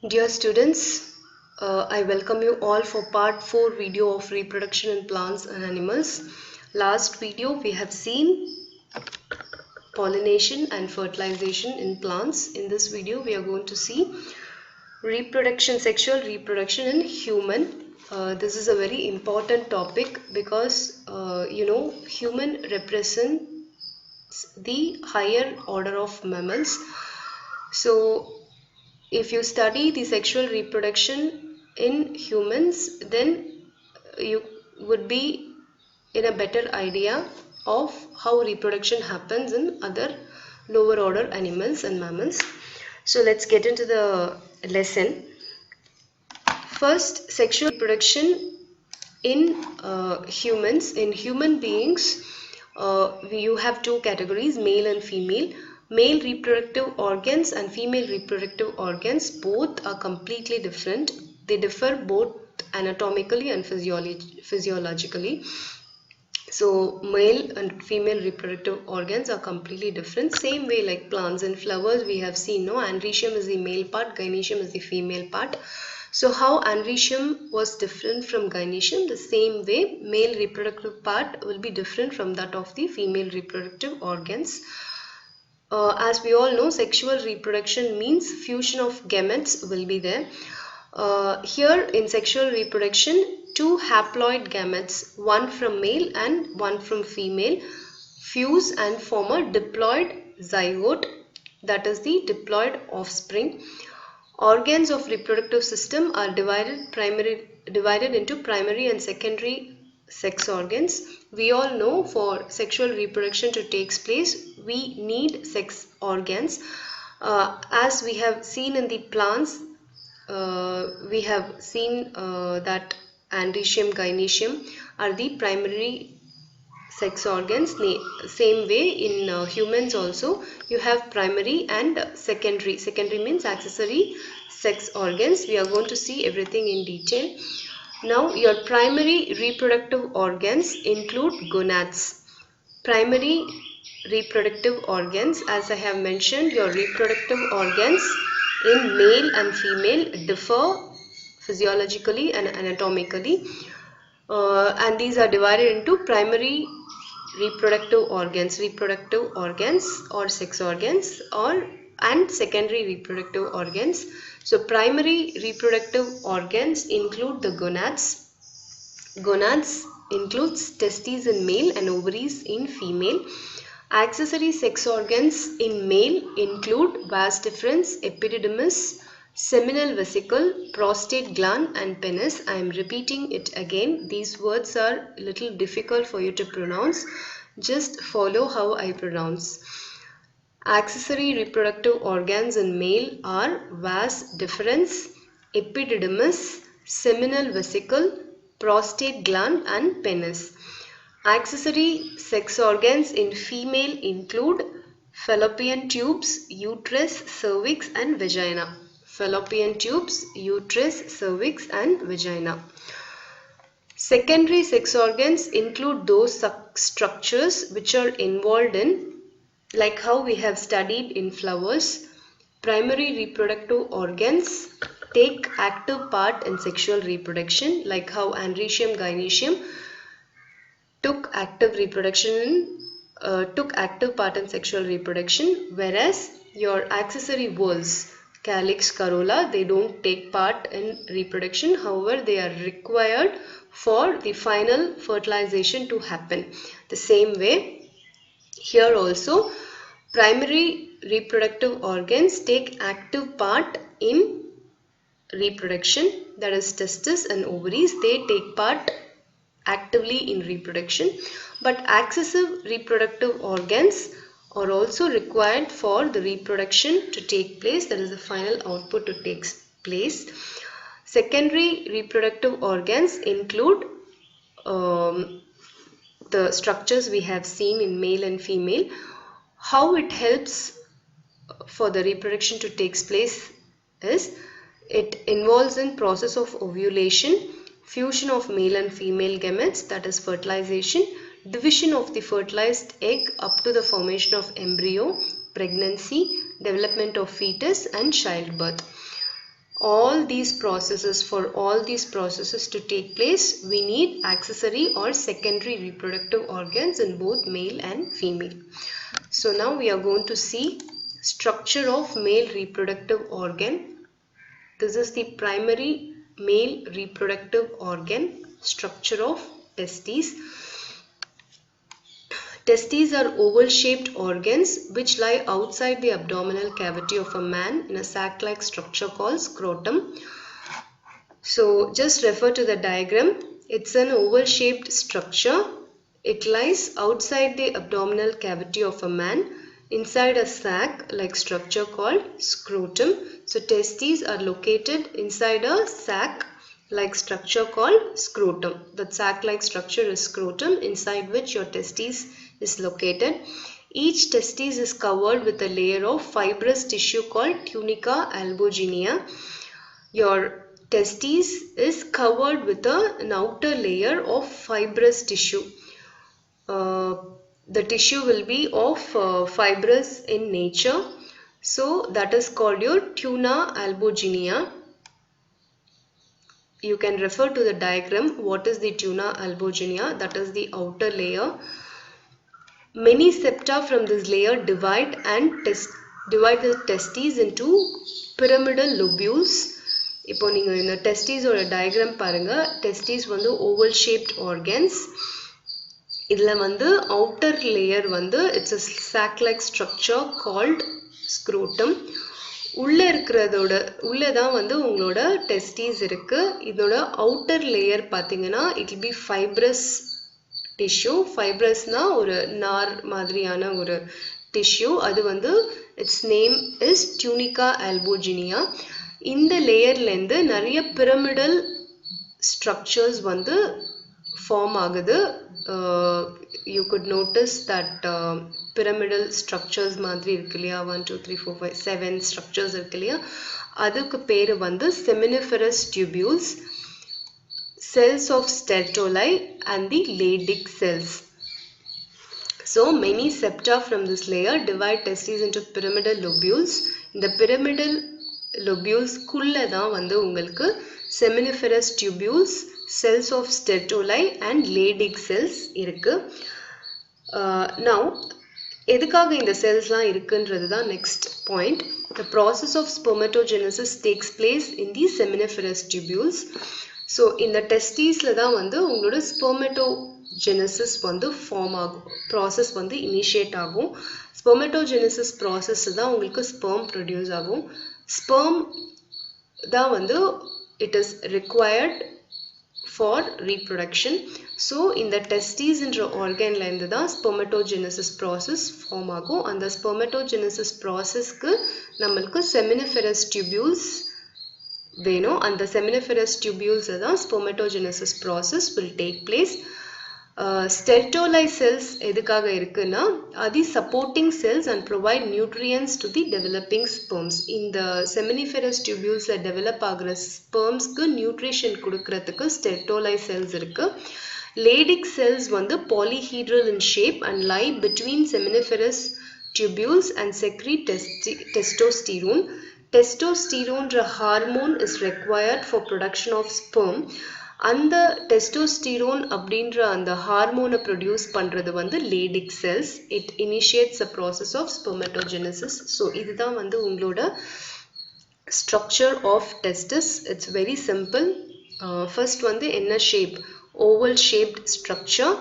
Dear students, I welcome you all for part 4 video of reproduction in plants and animals. Last video we have seen pollination and fertilization in plants. In this video we are going to see reproduction, sexual reproduction in human. This is a very important topic because human represents the higher order of mammals. So if you study the sexual reproduction in humans, then you would be in a better idea of how reproduction happens in other lower order animals and mammals. So let's get into the lesson. First, sexual reproduction in humans, in human beings. You have two categories, male and female. Male reproductive organs and female reproductive organs both are completely different. They differ both anatomically and physiologically. So male and female reproductive organs are completely different. Same way like plants and flowers we have seen, no, andrecium is the male part, gynoecium is the female part. So how andrecium was different from gynoecium, the same way male reproductive part will be different from that of the female reproductive organs. As we all know, sexual reproduction means fusion of gametes will be there. Here in sexual reproduction, two haploid gametes, one from male and one from female, fuse and form a diploid zygote, that is the diploid offspring. Organs of reproductive system are divided into primary and secondary sex organs. We all know for sexual reproduction to take place, we need sex organs. As we have seen in the plants, we have seen that andrecium, gynoecium are the primary sex organs. Same way in humans also you have primary and secondary. Secondary means accessory sex organs. We are going to see everything in detail. Now your primary reproductive organs include gonads. Primary reproductive organs, as I have mentioned, your reproductive organs in male and female differ physiologically and anatomically, and these are divided into primary reproductive organs or sex organs, and secondary reproductive organs. So primary reproductive organs include the gonads. Gonads includes testes in male and ovaries in female. Accessory sex organs in male include vas deferens, epididymis, seminal vesicle, prostate gland and penis. I am repeating it again. These words are a little difficult for you to pronounce. Just follow how I pronounce. Accessory reproductive organs in male are vas deferens, epididymis, seminal vesicle, prostate gland and penis. Accessory sex organs in female include fallopian tubes, uterus, cervix and vagina. Fallopian tubes, uterus, cervix and vagina. Secondary sex organs include those structures which are involved in, like how we have studied in flowers, primary reproductive organs take active part in sexual reproduction, like how andrecium, gynoecium took active part in sexual reproduction, whereas your accessory whorls, calyx, corolla, they don't take part in reproduction. However, they are required for the final fertilization to happen. The same way here also, primary reproductive organs take active part in reproduction, that is testes and ovaries, they take part actively in reproduction, but accessive reproductive organs are also required for the reproduction to take place, that is the final output to take place. Secondary reproductive organs include the structures we have seen in male and female. How it helps for the reproduction to take place is it involves in process of ovulation, fusion of male and female gametes, that is fertilization, division of the fertilized egg up to the formation of embryo, pregnancy, development of fetus and childbirth. all these processes, for all these processes to take place, we need accessory or secondary reproductive organs in both male and female. So now we are going to see structure of male reproductive organ. This is the primary male reproductive organ, structure of testes. Testes are oval-shaped organs which lie outside the abdominal cavity of a man in a sac-like structure called scrotum. So just refer to the diagram. It's an oval-shaped structure. It lies outside the abdominal cavity of a man inside a sac-like structure called scrotum. So testes are located inside a sac-like structure called scrotum. The sac-like structure is scrotum, inside which your testes is located. Each testis is covered with a layer of fibrous tissue called tunica albuginea. Your testis is covered with an outer layer of fibrous tissue. The tissue will be of fibrous in nature. So that is called your tunica albuginea. You can refer to the diagram. What is the tunica albuginea? That is the outer layer. Many septa from this layer divide the testes into pyramidal lobules. இப்போ நீங்க இந்த testes ஓட diagram பாருங்க. Testes வந்து oval shaped organs. இதுல வந்து outer layer வந்து it's a sac-like structure called scrotum. உள்ளதான் வந்து உங்களோட testes இருக்கு. இதோட outer layer பாத்தீங்கன்னா it will be fibrous tissue. Fibrous na ஒரு நார் மாதிரியான ஒரு tissue. அது வந்து its name is tunica albuginea. இந்த லேயர்ல இருந்து நிறைய pyramidal structures வந்து form ஆகுது. You could notice that pyramidal structures மாதிரி இருக்கு இல்லையா, 1 2 3 4 5 7 structures இருக்கு இல்லையா, அதுக்கு பேரு வந்து seminiferous tubules, cells of Stertoli and the Leydig cells. So many septa from this layer divide testes into pyramidal lobules. இந்த pyramidal lobules குள்ள தான் வந்து உங்களுக்கு seminiferous tubules, cells of Stertoli and Leydig cells இருக்கு. Now எதுக்காக இந்த செல்ஸ்லாம் இருக்குன்றது தான் next point. The process of spermatogenesis takes place in the seminiferous tubules. So இந்த testisல தான் வந்து உங்களோட spermatogenesis வந்து form ஆகும், process வந்து initiate ஆகும். Spermatogenesis process தான் உங்களுக்கு sperm produce ஆகும். Sperm தான் வந்து it is required for reproduction. So இந்த testes என்ற organல இருந்து தான் spermatogenesis process form ஆகும். அந்த spermatogenesis processக்கு நம்மளுக்கு seminiferous tubules வேணும். அந்த seminiferous tubules தான் spermatogenesis process will take place. Stertoli cells எதுக்காக இருக்குன்னா அது supporting cells and provide nutrients to the developing sperms. இந்த seminiferous tubules develop ஆகிற spermsக்கு nutrition கொடுக்கிறதுக்கு Stertoli cells இருக்கு. Leydig cells வந்து polyhedral in shape and lie between seminiferous tubules and secrete testosterone. Testosterone hormone is required for production of sperm. அந்த testosterone அப்படின்ற அந்த ஹார்மோனை produce பண்றது வந்து Leydig cells. It initiates the process of spermatogenesis. So இதுதான் வந்து உங்களோட structure of testis. It's very simple. First வந்து என்ன shape? Oval shaped structure.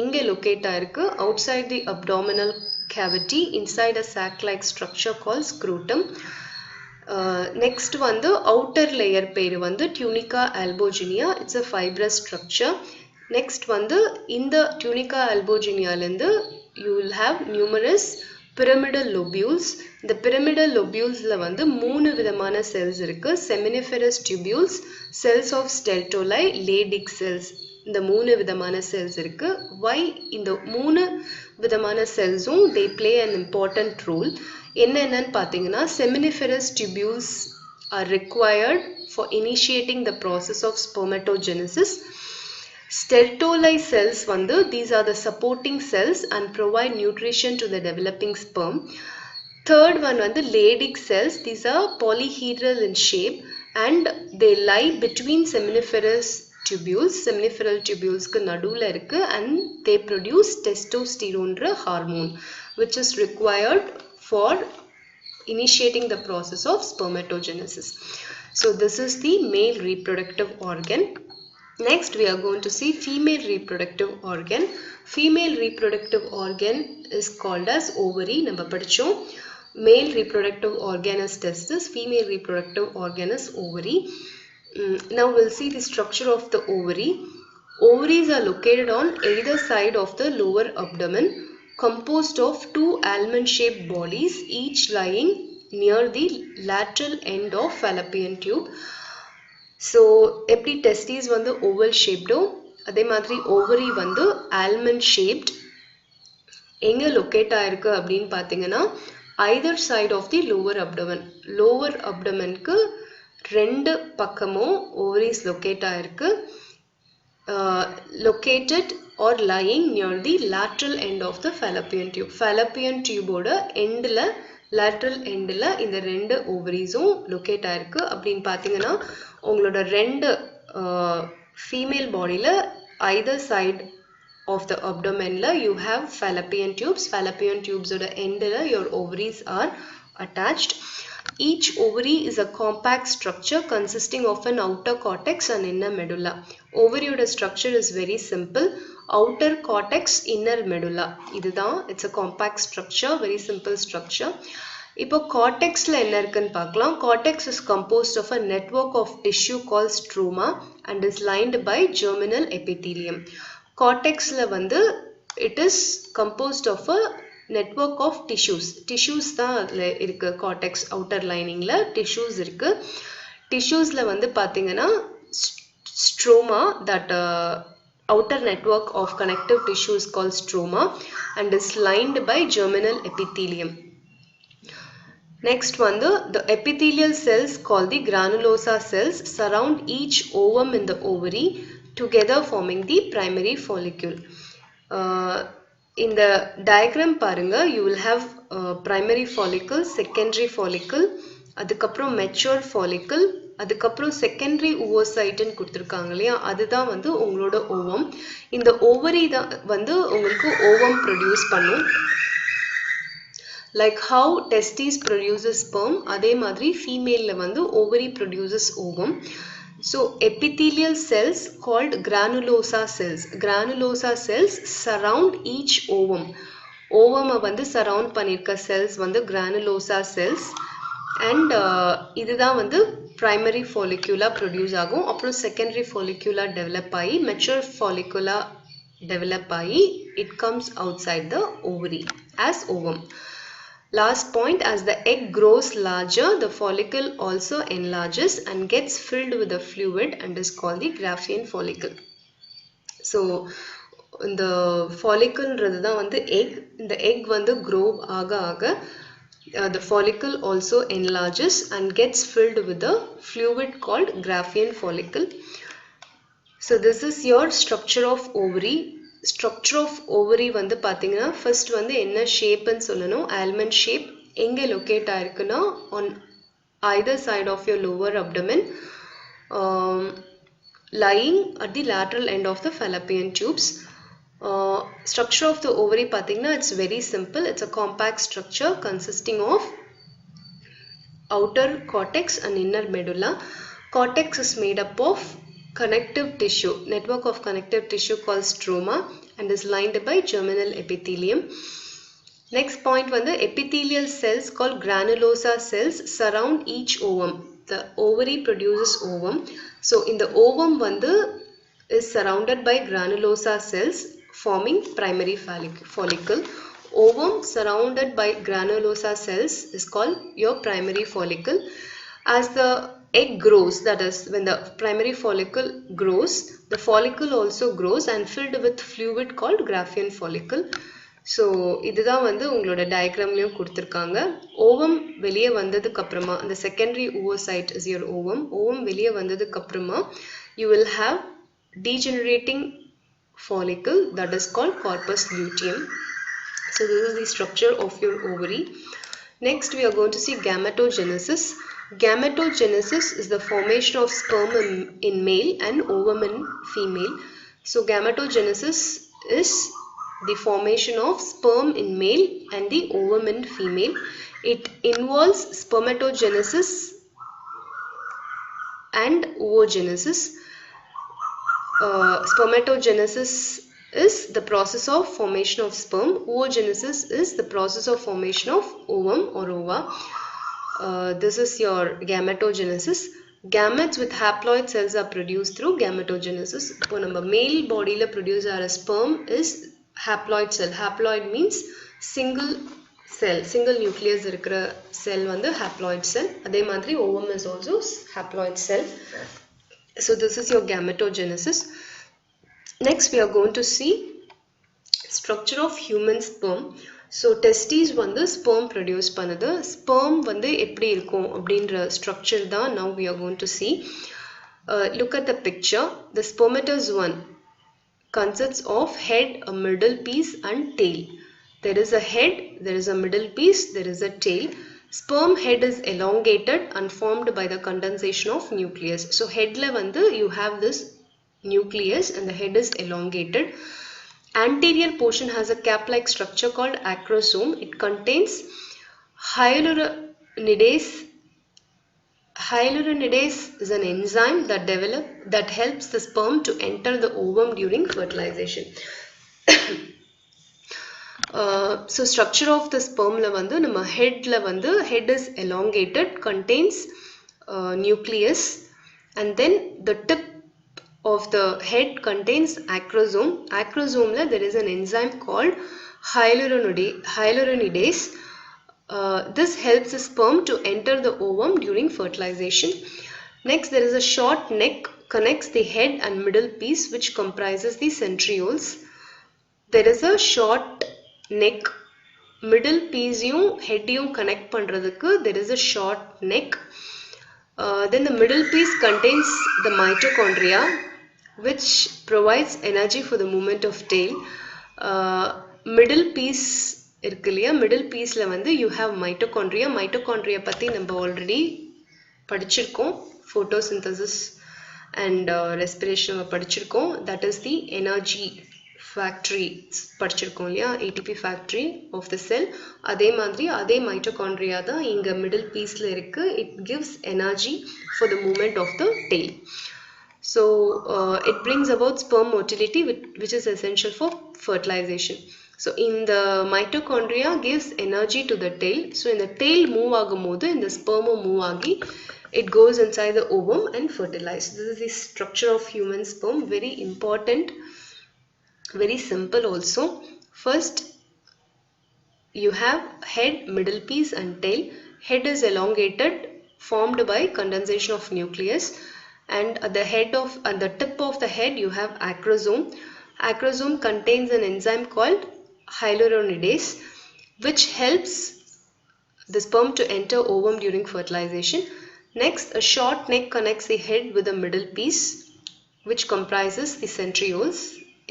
எங்க locate ஆயிருக்கு? Outside the abdominal cavity, inside a sac-like structure called scrotum. Next வந்து outer layer பேரு வந்து tunica albuginea. It's a fibrous structure. Next வந்து இந்த tunica albuginea லிருந்து you will have numerous pyramidal lobules. இந்த pyramidal lobulesல வந்து மூணு விதமான cells இருக்கு. Seminiferous tubules, cells of Stertoli, Leydig cells. இந்த மூணு விதமான cells இருக்கு. Why இந்த மூணு விதமான cellsum they play an important role. என்னன்னு பார்த்தீங்கன்னா seminiferous tubules are required for initiating the process of spermatogenesis. Stertoli cells வந்து these are the supporting cells and provide nutrition to the developing sperm. Third one வந்து Leydig cells. These are polyhedral in shape and they lie between seminiferous tubules. Seminiferal tubules ku nadula irukku, and they produce testosterone hormone which is required for initiating the process of spermatogenesis. So this is the male reproductive organ. Next we are going to see female reproductive organ. Female reproductive organ is called as ovary. Namba padichom. Male reproductive organ is testis, female reproductive organ is ovary. Now we'll see the structure of the ovary. Ovaries are located on either side of the lower abdomen, composed of two almond-shaped bodies, each lying near the lateral end of fallopian tube. So, எப்படி testes வந்து oval shaped, அதே மாதிரி ovary வந்து almond shaped. எங்க locate ஆயிருக்கு அப்படின்னு பார்த்தீங்கன்னா either side of the lower abdomen. Lower abdomen க்கு ரெண்டு பக்கமும் ovaries locate ஆயிருக்கு. Located or lying near the lateral end of the fallopian tube. Fallopian tube oda end la, lateral end la இந்த ரெண்டு ovaries-உம் locate ஆயிருக்கு. அப்படின்னு பார்த்தீங்கன்னா உங்களோட ரெண்டு female bodyல either side of the abdomen la you have fallopian tubes. Fallopian tubes oda end la your ovaries are attached. Each ovary is a compact structure consisting of an outer cortex and inner medulla. Ovary oda structure is very simple. Outer cortex, inner medulla. இதுதான், it's a compact structure, very simple structure. இப்போ cortexல என்ன இருக்குன்னு பார்க்கலாம். Cortex is composed of a network of tissue called stroma and is lined by germinal epithelium. Cortexல வந்து it is composed of a network of tissues தான் இருக்கு. cortex outer liningல tissues இருக்கு. Tissuesல வந்து பாத்தீங்கன்னா stroma, that outer network of connective tissue is called stroma and is lined by germinal epithelium. Next one, the epithelial cells called the granulosa cells surround each ovum in the ovary, together forming the primary follicle. In the diagram parunga, you will have primary follicle, secondary follicle, adukaprom mature follicle, adukaprom secondary oocyte nu kuduthirukanga illaya, adudha vandu ungaloda ovum. In the ovary da vandu ungalku ovum produce pannum. Like how testes produces sperm, adhe madri female la vandu ovary produces ovum. So epithelial cells called granulosa cells. Granulosa cells surround each ovum. Ovum வந்து surround பண்ணிருக்க cells வந்து granulosa cells. And இதுதான் வந்து primary follicula produce ஆகும். அப்புறம் secondary follicula develop ஆகி, mature follicula develop ஆகி, it comes outside the ovary as ovum. Last point, as the egg grows larger, the follicle also enlarges and gets filled with the fluid and is called the Graafian follicle. So, the follicle radha vandu egg, the egg vandu grow aga the follicle also enlarges and gets filled with the fluid called Graafian follicle. So, this is your structure of ovary. Structure of ovary வந்து பாத்தீங்கன்னா first வந்து என்ன shape ன்னு சொல்லணும். almond shape. எங்க locate ஆயிருக்குன்னா on either side of your lower abdomen, lying at the lateral end of the fallopian tubes. Structure of the ovary பாத்தீங்கன்னா it's very simple. It's a compact structure consisting of outer cortex and inner medulla. Cortex is made up of connective tissue, network of connective tissue called stroma and is lined by germinal epithelium. Next point வந்து epithelial cells called granulosa cells surround each ovum. The ovary produces ovum. So in the ovum வந்து is surrounded by granulosa cells forming primary follicle. Ovum surrounded by granulosa cells is called your primary follicle. As the egg grows, that is when the primary follicle grows, the follicle also grows and filled with fluid called Graafian follicle. So இதுதான் வந்து உங்களோட டயக்ராம்லயும் கொடுத்திருக்காங்க. Ovum வெளியே வந்ததுக்கு அப்புறமா, the secondary oocyte is your ovum. Ovum வெளியே வந்ததுக்கு அப்புறமா you will have degenerating follicle that is called corpus luteum. So this is the structure of your ovary. Next we are going to see gametogenesis. Gametogenesis is the formation of sperm in male and ovum in female. So gametogenesis is the formation of sperm in male and the ovum in female. It involves spermatogenesis and oogenesis. Spermatogenesis is the process of formation of sperm. Oogenesis is the process of formation of ovum or ova. This is your gametogenesis. Gametes with haploid cells are produced through gametogenesis. இப்போ நம்ம male bodyல produce ஆகிற sperm is haploid cell. Haploid means single cell, single nucleus இருக்கிற cell வந்து haploid cell. அதே மாதிரி ovum is also haploid cell. So this is your gametogenesis. Next we are going to see structure of human sperm. So testes வந்து sperm produce பண்ணுது. Sperm வந்து எப்படி இருக்கும் அப்படின்ற structure தான் now we are going to see. Look at the picture. The spermatozoon consists of head, a middle piece and tail. There is a head, there is a middle piece, there is a tail. Sperm head is elongated and formed by the condensation of nucleus. So head la vandu you have this nucleus and the head is elongated. Anterior portion has a cap-like structure called acrosome. It contains hyaluronidase. Hyaluronidase is an enzyme that helps the sperm to enter the ovum during fertilization. So structure of the sperm la vandu nama head la vandu head is elongated, contains nucleus, and then the tip of the head contains acrosome. Acrosome la there is an enzyme called hyaluronidase. This helps the sperm to enter the ovum during fertilization. Next, there is a short neck connects the head and middle piece which comprises the centrioles. There is a short neck, middle piece yum head yum connect pandradhukku there is a short neck. Then the middle piece contains the mitochondria which provides energy for the movement of tail. Middle piece irukliya, middle piece la vandu you have mitochondria. Mitochondria patti நம்ம already படிச்சிருக்கோம். Photosynthesis and respiration படிச்சிருக்கோம். That is the energy factory படிச்சிருக்கோம் இல்லையா, ATP factory of the cell. அதே மாதிரி அதே mitochondria தான் இங்க middle pieceல இருக்கு. It gives energy for the movement of the tail. So it brings about sperm motility which is essential for fertilization. So in the mitochondria gives energy to the tail. So in the tail move ஆகும்போது இந்த sperm move ஆகி it goes inside the ovum and fertilized. This is the structure of human sperm. Very important, very simple also. First you have head, middle piece and tail. Head is elongated, formed by condensation of nucleus, and at the tip of the head you have acrosome. Acrosome contains an enzyme called hyaluronidase which helps the sperm to enter ovum during fertilization. Next, a short neck connects the head with the middle piece which comprises the centrioles.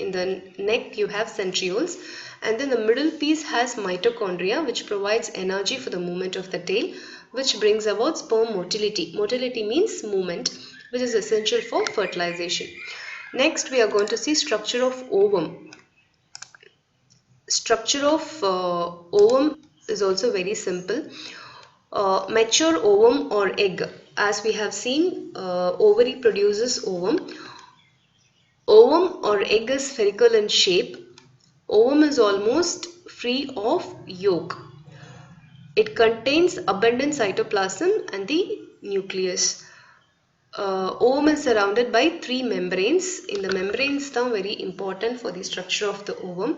In the neck you have centrioles, and then the middle piece has mitochondria which provides energy for the movement of the tail, which brings about sperm motility. Motility means movement, which is essential for fertilization. Next we are going to see structure of ovum. Structure of ovum is also very simple. Mature ovum or egg. As we have seen, ovary produces ovum. Ovum or egg is spherical in shape. Ovum is almost free of yolk. It contains abundant cytoplasm and the nucleus. Ovum is surrounded by 3 membranes. In the membranes are very important for the structure of the ovum.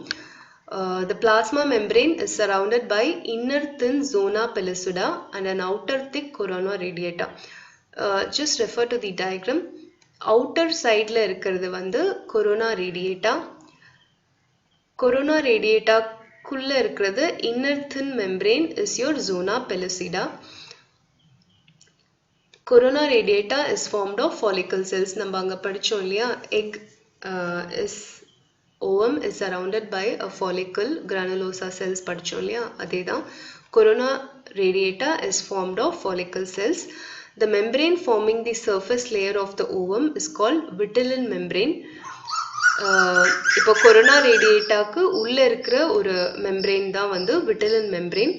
The plasma membrane is surrounded by inner thin zona pellucida and an outer thick corona radiata. Just refer to the diagram. Outer side la irukkiradhu vandu corona radiata. Corona radiata kulla irukkiradhu inner thin membrane is your zona pellucida. Corona radiata is formed of follicle cells. நம்ம அங்க படிச்சோம் இல்லையா, egg is ovum is surrounded by a follicle granulosa cells படிச்சோம் இல்லையா அதேதான் corona radiata is formed of follicle cells. The membrane forming the surface layer of the ovum is called vitelline membrane. இப்போ corona ரேடியேட்டாக்கு உள்ள இருக்கிற ஒரு membrane தான் வந்து vitelline membrane.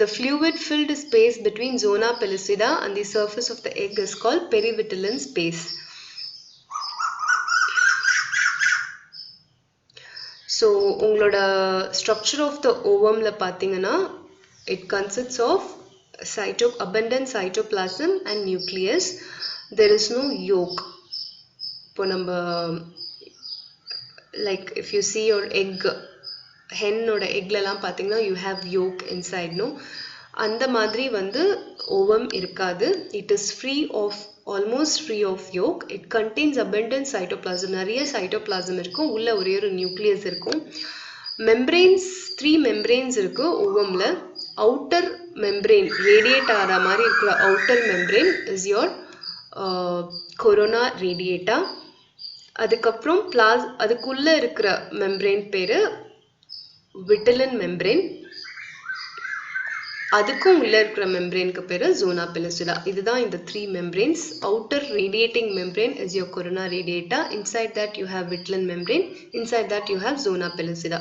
The fluid filled space between zona pellucida and the surface of the egg is called perivitelline space. So உங்களோட structure of the ovum ல பாத்தீங்கன்னா it consists of abundant cytoplasm and nucleus. There is no yolk. இப்போ நம்ம like if you see your egg hen oda egg la pathina you have yolk inside no அந்த மாதிரி வந்து ovum irukadu. It is almost free of yolk. It contains abundant cytoplasm. Nariya cytoplasm irukum ulla ore oru nucleus irukum. Membranes 3 membranes irukku ovum la. Outer membrane radiate ஆற மாதிரி இருக்கிற outer membrane is your corona radiata. அதுக்கப்புறம் அதுக்குள்ள இருக்கிற membrane பேரு vitelline membrane. அதுக்கும் உள்ள இருக்கிற membraneக்கு பேரு zona pellucida. இதுதான் இந்த 3 membranes. Outer radiating membrane is your corona radiata. Inside that you have vitelline membrane. Inside that you have zona pellucida.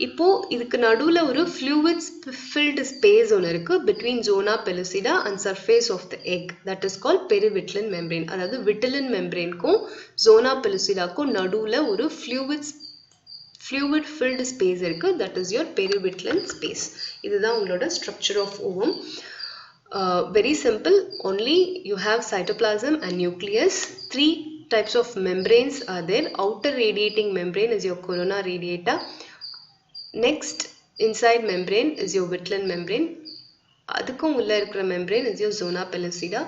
இப்போ இதுக்கு நடுவுல ஒரு fluid filled space ஒன்னு இருக்கு between zona pellucida and surface of the egg. That is called perivitelline membrane. அதாவது vitelline membrane க்கும் zona pellucida க்கும் நடுவுல ஒரு fluid filled space இருக்கு. That is your perivitelline space. இதுதான் உங்களோட structure of ovum. Very simple. Only you have cytoplasm and nucleus. 3 types of membranes are there. Outer radiating membrane is your corona radiata. Next inside membrane is your vitelline membrane. அதுக்கும் உள்ள இருக்கிற membrane is your zona pellucida.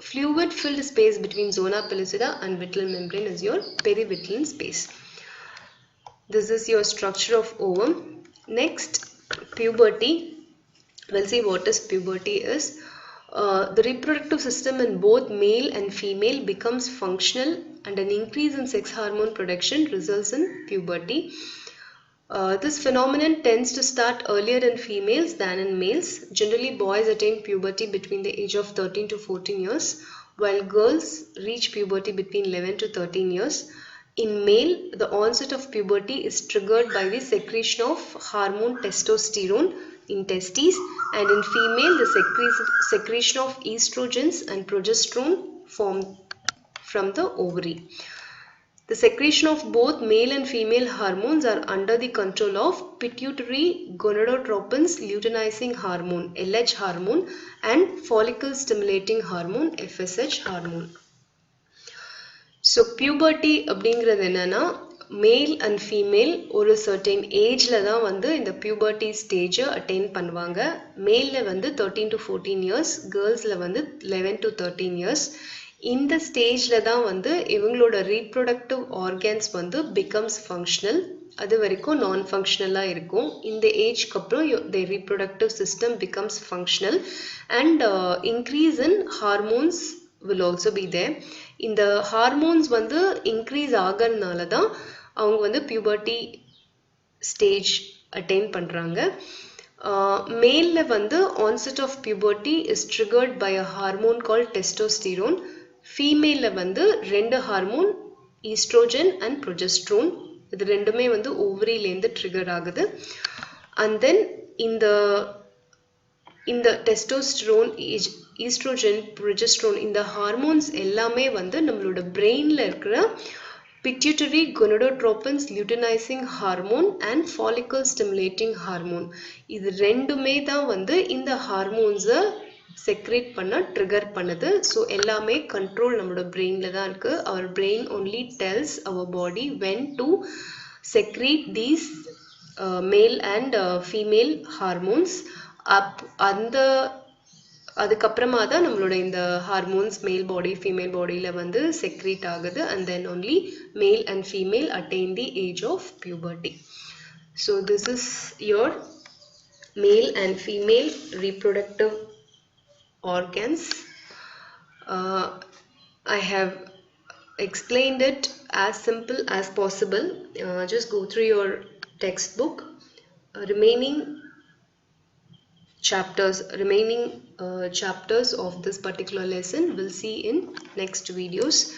Fluid filled space between zona pellucida and vitelline membrane is your perivitelline space. This is your structure of ovum. Next, puberty. We'll see what is puberty is. The reproductive system in both male and female becomes functional and an increase in sex hormone production results in puberty. This phenomenon tends to start earlier in females than in males. Generally, boys attain puberty between the age of 13 to 14 years, while girls reach puberty between 11 to 13 years. In male, the onset of puberty is triggered by the secretion of hormone testosterone in testes, and in female, the secretion of estrogens and progesterone from the ovary. The secretion of both male and female hormones are under the control of pituitary gonadotropins luteinizing hormone LH hormone and follicle stimulating hormone FSH hormone. So puberty அப்படிங்கிறது என்னன்னா male and female ஒரு certain ageல தான் வந்து இந்த puberty stage attain பண்ணுவாங்க. maleல வந்து 13 to 14 years, girlsல வந்து 11 to 13 years. இந்த ஸ்டேஜ்ல தான் வந்து இவங்களோட reproductive organs வந்து becomes functional. அது வரைக்கும் non functionalா இருக்கும். இந்த ஏஜ்க்கு அப்புறம் the reproductive system becomes functional and increase in hormones will also be there. இந்த ஹார்மோன்ஸ் வந்து இன்க்ரீஸ் ஆகிறதுனால தான் அவங்க வந்து puberty stage attain பண்றாங்க. மேல்ல வந்து onset of puberty is triggered by a hormone called testosterone. ஃபீமேல்ல வந்து ரெண்டு ஹார்மோன் ஈஸ்ட்ரோஜன் அண்ட் ப்ரொஜெஸ்ட்ரோன் இது ரெண்டுமே வந்து ஓவரியிலேருந்து ட்ரிகர் ஆகுது. அண்ட் தென் இந்த டெஸ்டோஸ்டெரோன் ஈஸ்ட்ரோஜன் ப்ரொஜெஸ்ட்ரோன் இந்த ஹார்மோன்ஸ் எல்லாமே வந்து நம்மளோட பிரெயின்ல இருக்கிற pituitary gonadotropins luteinizing hormone and follicle stimulating hormone இது ரெண்டுமே தான் வந்து இந்த ஹார்மோன்ஸை செக்ரேட் பண்ண ட்ரிகர் பண்ணுது. ஸோ எல்லாமே கண்ட்ரோல் நம்மளோட பிரெயின்ல தான் இருக்கு. அவர் brain only tells our body when to secrete these male and female hormones. அதுக்கப்புறமா தான் நம்மளோட இந்த ஹார்மோன்ஸ் மேல் பாடி ஃபீமேல் பாடியில் வந்து செக்ரேட் ஆகுது. And then only male and female attain the age of puberty. So this is your male and female reproductive organs. I have explained it as simple as possible. Just go through your textbook. Remaining chapters of this particular lesson we'll see in next videos.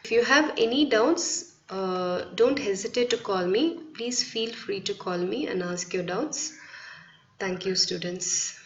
If you have any doubts, don't hesitate to call me. Please feel free to call me and ask your doubts. Thank you, students.